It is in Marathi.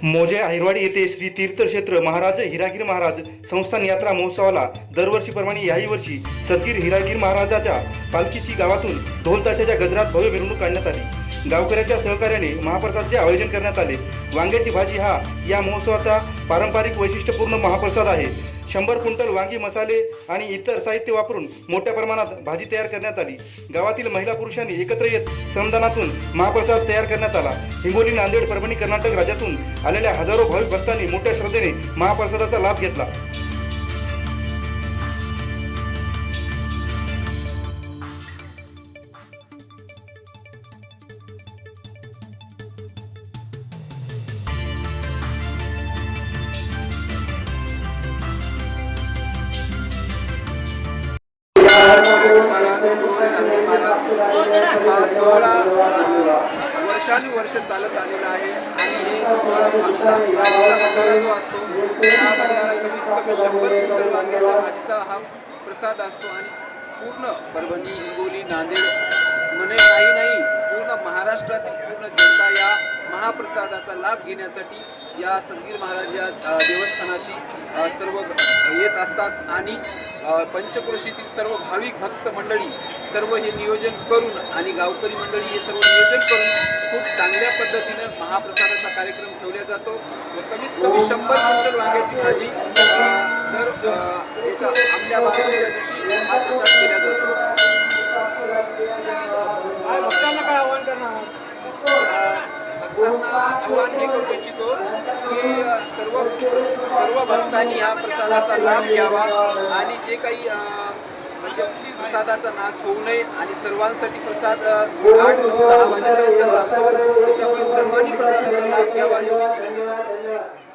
मोजे आहिरवाडी येथे श्री तीर्थक्षेत्र महाराज हिरागीर महाराज संस्थान यात्रा महोत्सवाला दरवर्षीप्रमाणे याही वर्षी सदगीर हिरागीर महाराजाच्या पालखीची गावातून ढोल ताशाच्या गजरात भव्य मिरवणूक काढण्यात आली। गावकऱ्यांच्या सहकार्याने महाप्रसादाचे आयोजन करण्यात आले। वांग्याची भाजी हा या महोत्सवाचा पारंपरिक वैशिष्ट्यपूर्ण महाप्रसाद आहे। 100 क्विंटल वांगी मसाले आणि इतर साहित्य वापरून मोठ्या प्रमाणात भाजी तयार करण्यात आली। गावातील महिला पुरुषांनी एकत्र येत श्रमदानातून महाप्रसाद तयार करण्यात आला। हिंगोली, नांदेड, परभणी, कर्नाटक राज्यातून आलेल्या हजारो भाविक भक्तांनी मोठ्या श्रद्धेने महाप्रसादाचा लाभ घेतला। हा सोहळा वर्षानुवर्ष चालत आलेला आहे आणि हे भंडारा जो असतो हा भंडारा कमीत कमी 100 क्विंटल वांग्याच्या भाजीचा हा प्रसाद असतो आणि पूर्ण परभणी, हिंगोली, नांदेड म्हणे नाही पूर्ण महाराष्ट्रातील पूर्ण जनता या महाप्रसादाचा लाभ घेण्यासाठी या सदगीर महाराज या देवस्थानाशी सर्व येत असतात आणि पंचक्रोशीतील सर्व भाविक भक्त मंडळी सर्व हे नियोजन करून आणि गावकरी मंडळी हे सर्व नियोजन करून खूप चांगल्या पद्धतीने महाप्रसादाचा कार्यक्रम ठेवला जातो व कमीत कमी 100 क्विंटल वांग्याची भाजी तर याच्या आपल्या बाजूच्या दिवशी हा प्रसाद केला जातो। भक्तांना काय आव्हान करणार? भक्तांना आव्हान हे करू इच्छितो की सर्व भक्तांनी हा प्रसादाचा लाभ घ्यावा आणि जे काही म्हणजे प्रसादाचा नाश होऊ नये आणि सर्वांसाठी प्रसाद 8-9-10 वाजेपर्यंत चालतो, त्याच्यामुळे सर्वांनी प्रसादाचा लाभ घ्यावा एवढी विनंती।